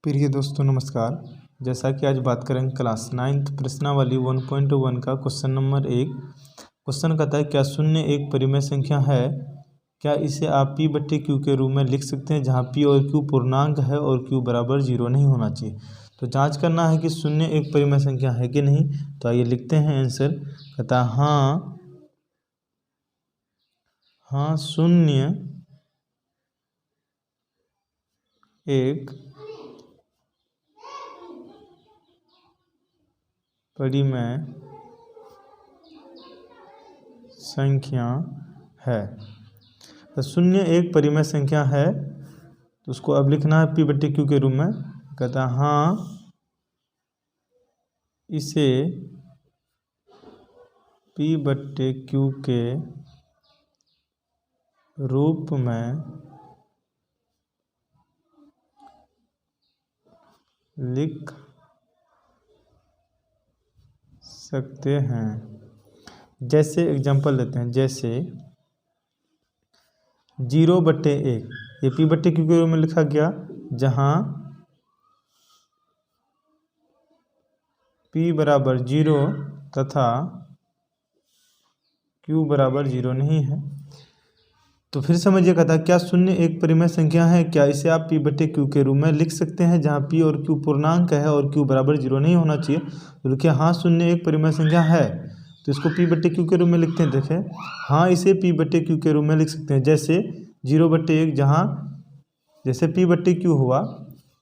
प्रिय दोस्तों नमस्कार। जैसा कि आज बात करेंगे क्लास 9th प्रश्नावली 1.1 का क्वेश्चन नंबर 1। क्वेश्चन कहता है क्या शून्य एक परिमेय संख्या है, क्या इसे आप p/q के रूप में लिख सकते हैं जहां p और q पूर्णांक है और q बराबर 0 नहीं होना चाहिए। तो जांच करना है कि शून्य एक परिमेय संख्या है कि नहीं। तो आइए लिखते हैं आंसर। कहता है हाँ शून्य एक परिमेय संख्या है। तो शून्य एक परिमेय संख्या है तो उसको अब लिखना है p/q के रूप में। कहता है हाँ इसे p/q के रूप में लिख सकते हैं। जैसे एग्जांपल लेते हैं, जैसे 0/1 ये p/q के रूप में लिखा गया जहां p बराबर 0 तथा q बराबर 0 नहीं है। तो फिर समझिए, कहता है क्या शून्य एक परिमेय संख्या है, क्या इसे आप p/q के रूप में लिख सकते हैं जहां p और q पूर्णांक है और q बराबर 0 नहीं होना चाहिए। तो लिखिए हाँ शून्य एक परिमेय संख्या है, तो इसको p/q के रूप में लिखते हैं। देखें हाँ इसे p/q के रूप में लिख सकते हैं। जैसे 0/1 जहाँ जैसे p/q हुआ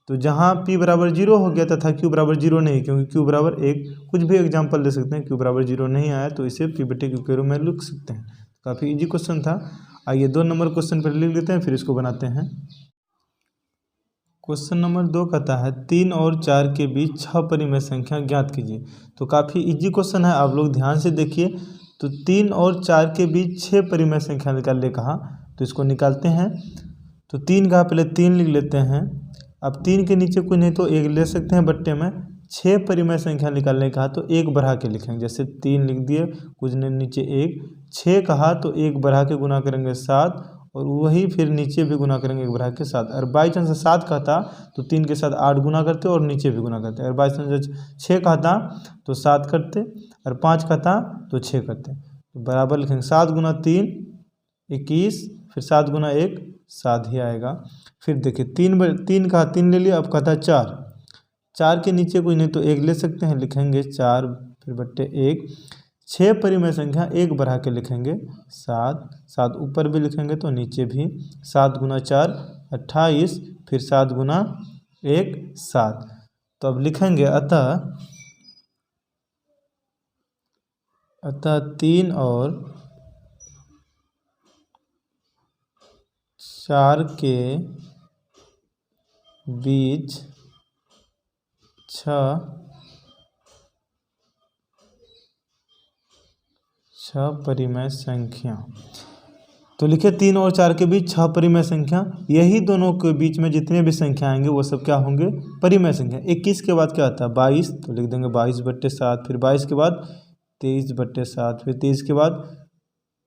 तो जहाँ p बराबर 0 हो गया तथा q बराबर 0 नहीं, क्योंकि q बराबर 1 कुछ भी एग्जाम्पल दे सकते हैं। q बराबर 0 नहीं आया तो इसे p/q के रूप में लिख सकते हैं। काफ़ी इजी क्वेश्चन था। आइए 2 नंबर क्वेश्चन पर लिख लेते हैं, फिर इसको बनाते हैं। क्वेश्चन नंबर 2 कहता है 3 और 4 के बीच 6 परिमेय संख्या ज्ञात कीजिए। तो काफ़ी इजी क्वेश्चन है, आप लोग ध्यान से देखिए। तो 3 और 4 के बीच 6 परिमेय संख्या निकालने कहा, तो इसको निकालते हैं। तो 3 कहा, पहले 3 लिख लेते हैं। अब 3 के नीचे कोई नहीं तो 1 ले सकते हैं बट्टे में। 6 परिमेय संख्या निकालने कहा तो 1 बढ़ा के लिखेंगे। जैसे 3 लिख दिए, कुछ ने नीचे 1, 6 कहा तो 1 बढ़ा के गुना करेंगे 7, और वही फिर नीचे भी गुना करेंगे 1 बढ़ा के 7। और बाई चांस 7 कहता तो 3 के साथ 8 गुना करते और नीचे भी गुना करते। और बाई चांस 6 कहता तो 7 करते, और 5 कहता तो 6 करते। तो बराबर लिखेंगे 7 गुना 3 21, फिर 7 गुना 1 7 ही आएगा। फिर देखिए 3 कहा 3 ले लिया, अब कहता है 4 के नीचे कोई नहीं तो 1 ले सकते हैं, लिखेंगे 4 फिर बट्टे 1। 6 परिमेय संख्या 1 बढ़ा के लिखेंगे 7 ऊपर भी लिखेंगे तो नीचे भी। 7 गुना 4 28, फिर 7 गुना 1 7। तो अब लिखेंगे अतः 3 और 4 के बीच 6 परिमेय संख्या। तो लिखे 3 और 4 के बीच 6 परिमेय संख्या, यही दोनों के बीच में जितने भी संख्या आएंगे वो सब क्या होंगे, परिमेय संख्या। 21 के बाद क्या आता है 22, तो लिख देंगे 22/7। फिर 22 के बाद 23/7, फिर 23 के बाद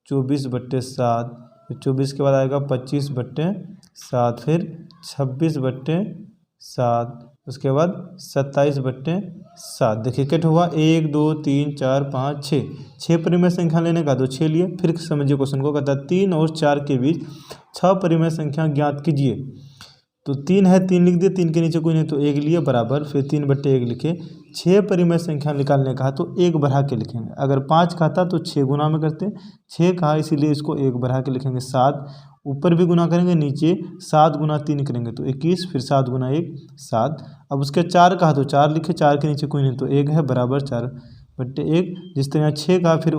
24/7, फिर 24 के बाद आएगा 25/7, फिर 26/7, उसके बाद 27/7। देखिए कट हुआ 1 2 3 4 5 6 परिमेय संख्या लेने का तो 6 लिए। फिर समझिए क्वेश्चन को, कहता है 3 और 4 के बीच 6 परिमेय संख्या ज्ञात कीजिए। तो 3 है 3 लिख दिए, 3 के नीचे कोई नहीं तो 1 लिए बराबर, फिर 3/1 लिखे। 6 परिमेय संख्या निकालने कहा तो 1 बढ़ा के लिखेंगे। अगर 5 कहता तो 6 गुना में करते, 6 कहा इसीलिए इसको 1 बढ़ा के लिखेंगे 7। ऊपर भी गुना करेंगे, नीचे 7 गुना 3 करेंगे तो 21, फिर 7 गुना 1 7। अब उसके 4 कहा तो 4 लिखे, 4 के नीचे कोई नहीं तो 1 है बराबर 4/1। जिस तरह 6 कहा फिर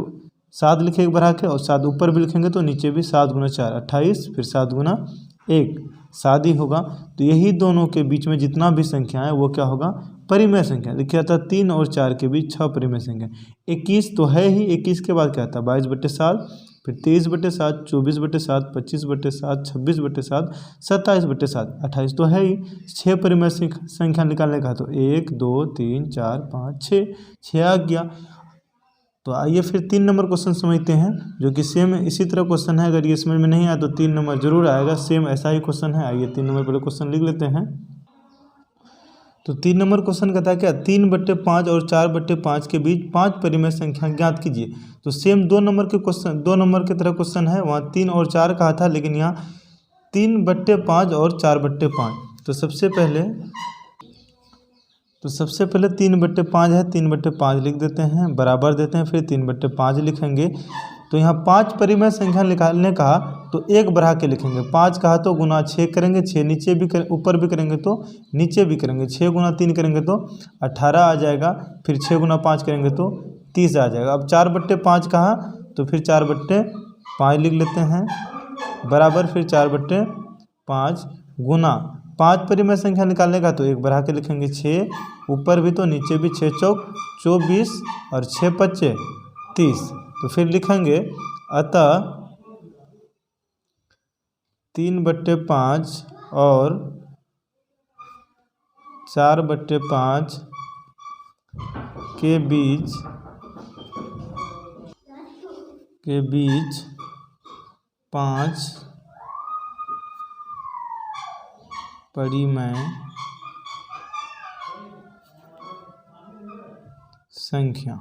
7 लिखे 1 बढ़ा के, और 7 ऊपर भी लिखेंगे तो नीचे भी 7 गुना 4 28, फिर 7 गुना 1 7 ही होगा। तो यही दोनों के बीच में जितना भी संख्या है वो क्या होगा, परिमेय संख्या। लिखा था 3 और 4 के बीच 6 परिमेय संख्या। 21 तो है ही, 21 के बाद क्या था 22/7, फिर 23/7, 24/7, 25/7, 26/7, 27/7, 28 तो है ही। 6 परिमेय संख्या निकालने का तो 1 2 3 4 5 6 आ गया। तो आइए फिर 3 नंबर क्वेश्चन समझते हैं, जो कि सेम इसी तरह क्वेश्चन है। अगर ये समझ में नहीं आया तो 3 नंबर जरूर आएगा, सेम ऐसा ही क्वेश्चन है। आइए 3 नंबर पहले क्वेश्चन लिख लेते हैं। तो 3 नंबर क्वेश्चन कहता है क्या, 3/5 और 4/5 के बीच 5 परिमेय संख्या ज्ञात कीजिए। तो सेम 2 नंबर के क्वेश्चन, 2 नंबर की तरह क्वेश्चन है। वहाँ 3 और 4 कहा था, लेकिन यहाँ 3/5 और 4/5। तो सबसे पहले 3/5 है, 3/5 लिख देते हैं, बराबर देते हैं, फिर 3/5 लिखेंगे। तो यहाँ 5 परिमेय संख्या निकालने कहा तो 1 बढ़ा के लिखेंगे। 5 कहा तो गुना 6 करेंगे, 6 नीचे भी ऊपर भी करेंगे तो नीचे भी करेंगे। 6 गुना 3 करेंगे तो 18 आ जाएगा, फिर 6 गुना 5 करेंगे तो 30 आ जाएगा। अब 4/5 कहा तो फिर 4/5 लिख लेते हैं, बराबर, फिर 4/5 गुना 5 परिमेय संख्या निकालने का तो 1 बढ़ा के लिखेंगे। 6 ऊपर भी तो नीचे भी, 6 चौक 24 और 6 पच्चे 30। तो फिर लिखेंगे अतः 3/5 और 4/5 के बीच 5 परिमेय संख्या।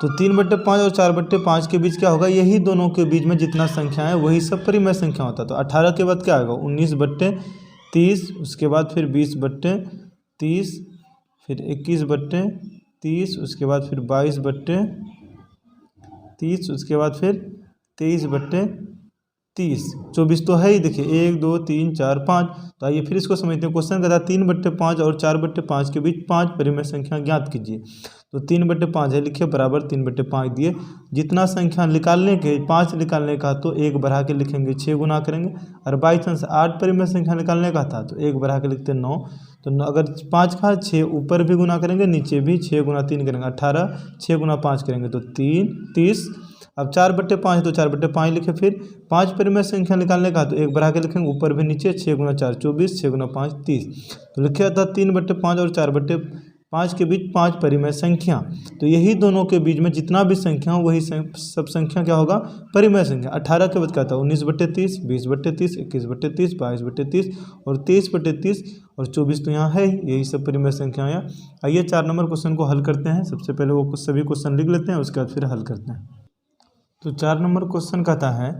तो 3/5 और 4/5 के बीच क्या होगा, यही दोनों के बीच में जितना संख्या है वही सब परिमेय संख्या होता है। तो 18 के बाद क्या आएगा, 19/30, उसके बाद फिर 20/30, फिर 21/30, उसके बाद फिर 22/30, उसके बाद फिर 23/30। 24 तो है ही, देखिए 1 2 3 4 5। तो आइए फिर इसको समझते हैं। क्वेश्चन कहता है 3/5 और 4/5 के बीच 5 परिमेय संख्या ज्ञात कीजिए। तो 3/5 है, लिखिए, बराबर 3/5 दिए। जितना संख्या निकालने के 5 निकालने का तो 1 बढ़ा के लिखेंगे, 6 गुना करेंगे। और बाई चांस 8 परिमेय संख्या निकालने का था तो 1 बढ़ा के लिखते 9। तो अगर 5 का 6 ऊपर भी गुना करेंगे, नीचे भी, 6 गुना 3 करेंगे 18, 6 गुना 5 करेंगे तो 30। अब 4/5 तो 4/5 लिखे। फिर 5 परिमेय संख्या निकालने का तो 1 बढ़ा के लिखेंगे, ऊपर भी नीचे, 6 गुना 4 24, 6 गुना 5 30। तो लिखा था 3/5 और 4/5 के बीच 5 परिमेय संख्या। तो यही दोनों के बीच में जितना भी संख्या हो वही सब संख्या क्या होगा, परिमेय संख्या। 18 के बाद क्या था, 19/30, 20/30, 21/30, 22/30 और 23/30 और 24 तो यहाँ है, यही सब परिमेय संख्या है। आइए 4 नंबर क्वेश्चन को हल करते हैं। सबसे पहले वो सभी क्वेश्चन लिख लेते हैं, उसके बाद फिर हल करते हैं। तो 4 नंबर क्वेश्चन कहता है,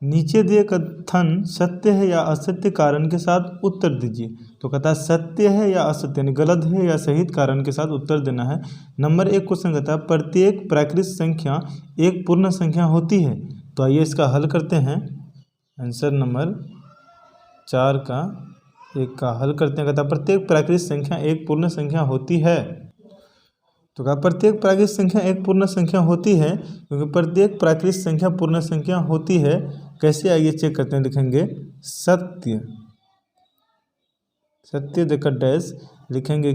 नीचे दिए कथन सत्य है या असत्य कारण के साथ उत्तर दीजिए। तो कहता है सत्य है या असत्य, यानी गलत है या सही कारण के साथ उत्तर देना है। नंबर 1 क्वेश्चन कहता है, प्रत्येक प्राकृत संख्या एक पूर्ण संख्या होती है। तो आइए इसका हल करते हैं। आंसर नंबर 4 का 1 का हल करते हैं। कहता है प्रत्येक प्राकृत संख्या एक पूर्ण संख्या होती है। तो कहा प्रत्येक प्राकृत संख्या एक पूर्ण संख्या होती है, क्योंकि प्रत्येक प्राकृत संख्या पूर्ण संख्या होती है। कैसे, आइए चेक करते हैं। लिखेंगे सत्य देकर डैश लिखेंगे,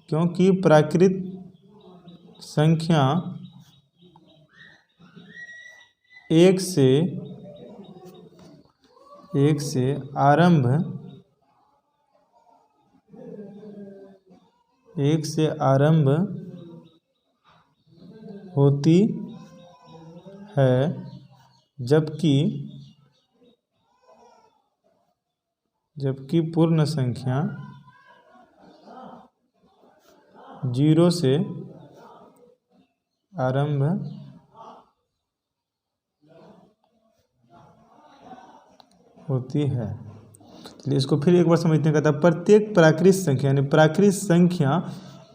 क्योंकि प्राकृत संख्या एक से आरंभ होती है, जबकि पूर्ण संख्या 0 से आरंभ होती है। चलिए इसको फिर एक बार समझते हैं। कहता है प्रत्येक प्राकृत संख्या, यानी प्राकृत संख्या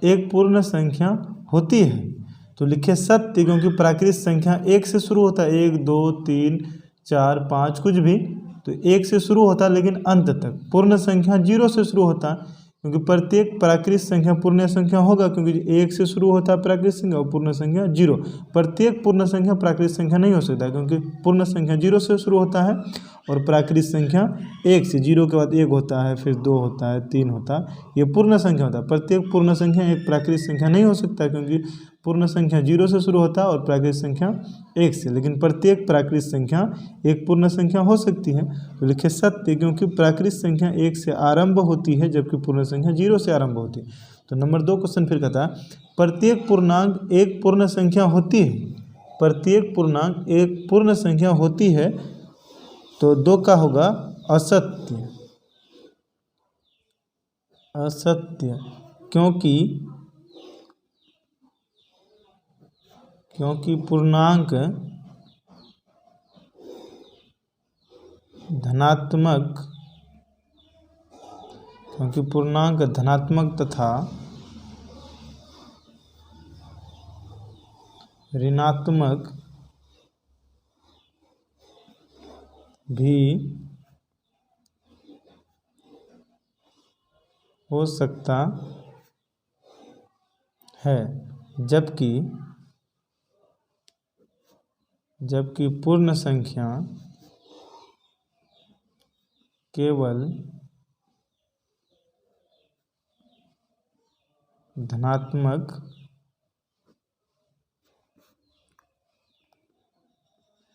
एक पूर्ण संख्या होती है। तो लिखे सत्य, क्योंकि प्राकृत संख्या 1 से शुरू होता है, 1 2 3 4 5 कुछ भी, तो 1 से शुरू होता है, लेकिन अंत तक। पूर्ण संख्या 0 से शुरू होता है, क्योंकि प्रत्येक प्राकृत संख्या पूर्ण संख्या होगा, क्योंकि 1 से शुरू होता है प्राकृत संख्या और पूर्ण संख्या 0। प्रत्येक पूर्ण संख्या प्राकृत संख्या नहीं हो सकता, क्योंकि पूर्ण संख्या 0 से शुरू होता है और प्राकृत संख्या 1 से, 0 के बाद 1 होता है, फिर 2 होता है, 3 होता है, ये पूर्ण संख्या होता है। प्रत्येक पूर्ण संख्या एक प्राकृत संख्या नहीं हो सकता, क्योंकि पूर्ण संख्या 0 से शुरू होता है और प्राकृत संख्या 1 से, लेकिन प्रत्येक प्राकृत संख्या एक पूर्ण संख्या हो सकती है। तो लिखे सत्य, क्योंकि प्राकृत संख्या 1 से आरंभ होती है, जबकि पूर्ण संख्या 0 से आरंभ होती है। तो नंबर 2 क्वेश्चन फिर कहता है प्रत्येक पूर्णांक एक पूर्ण संख्या होती है, प्रत्येक पूर्णांक एक पूर्ण संख्या होती है, तो 2 का होगा असत्य, असत्य क्योंकि पूर्णांक धनात्मक तथा ऋणात्मक भी हो सकता है, जबकि पूर्ण संख्या केवल धनात्मक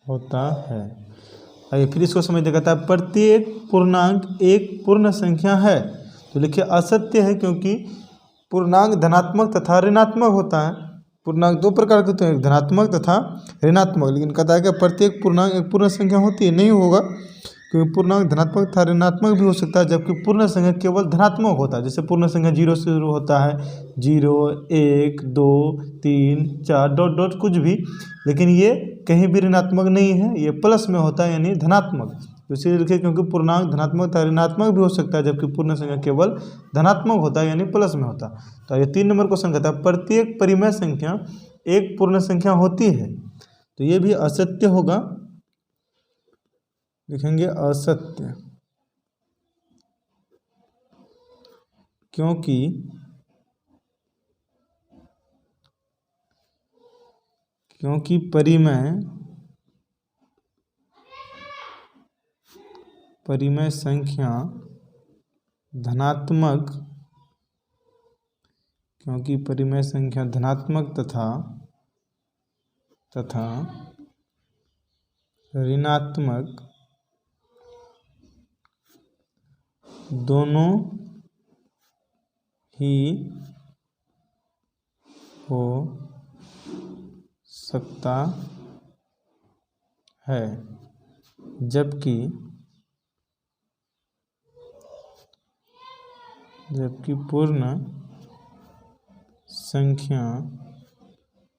होता है। आइए फिर इसको समझते, कहता है प्रत्येक पूर्णांक एक पूर्ण संख्या है, तो लिखिए असत्य है क्योंकि पूर्णांक धनात्मक तथा ऋणात्मक होता है। पूर्णांक 2 प्रकार के होते हैं, धनात्मक तथा ऋणात्मक, लेकिन कहता है कि प्रत्येक पूर्णांक एक पूर्ण संख्या होती है, नहीं होगा क्योंकि पूर्णांक धनात्मक तथा ऋणात्मक भी हो सकता है, जबकि पूर्ण संख्या केवल धनात्मक होता है। जैसे पूर्ण संख्या 0 से शुरू होता है, 0 1 2 3 4 डॉट डॉट कुछ भी, लेकिन ये कहीं भी ऋणात्मक नहीं है, ये प्लस में होता है यानी धनात्मक। तो इसीलिए लिखिए क्योंकि पूर्णांक धनात्मक तथा ऋणात्मक भी हो सकता है, जबकि पूर्ण संख्या केवल धनात्मक होता है यानी प्लस में होता है। तो ये 3 नंबर क्वेश्चन कहता है प्रत्येक परिमेय संख्या एक पूर्ण संख्या होती है, तो ये भी असत्य होगा, लिखेंगे असत्य, क्योंकि परिमेय संख्या धनात्मक तथा ऋणात्मक दोनों ही हो सकता है, जबकि पूर्ण संख्या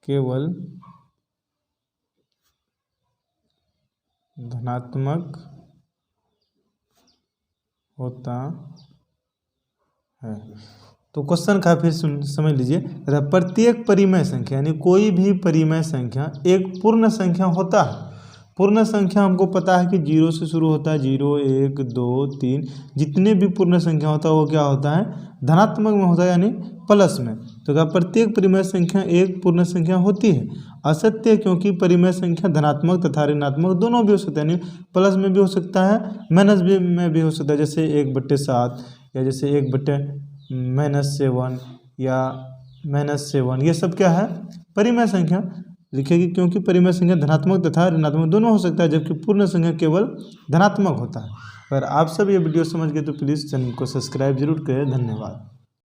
केवल धनात्मक होता है। तो क्वेश्चन का फिर समझ लीजिए, प्रत्येक परिमेय संख्या यानी कोई भी परिमेय संख्या एक पूर्ण संख्या होता है। पूर्ण संख्या हमको पता है कि 0 से शुरू होता है, 0 1 2 3, जितने भी पूर्ण संख्या होता है वो क्या होता है, धनात्मक में होता है यानी प्लस में। तो क्या प्रत्येक परिमेय संख्या एक पूर्ण संख्या होती है, असत्य क्योंकि परिमेय संख्या धनात्मक तथा ऋणात्मक दोनों भी हो सकता है, यानी प्लस में भी हो सकता है, माइनस में भी हो सकता है, जैसे 1/7 या जैसे 1/-7 या -7, ये सब क्या है, परिमेय संख्या लिखेगी, क्योंकि परिमेय संख्या धनात्मक तथा ऋणात्मक दोनों हो सकता है, जबकि पूर्ण संख्या केवल धनात्मक होता है। अगर आप सब ये वीडियो समझ गए तो प्लीज़ चैनल को सब्सक्राइब जरूर करें। धन्यवाद।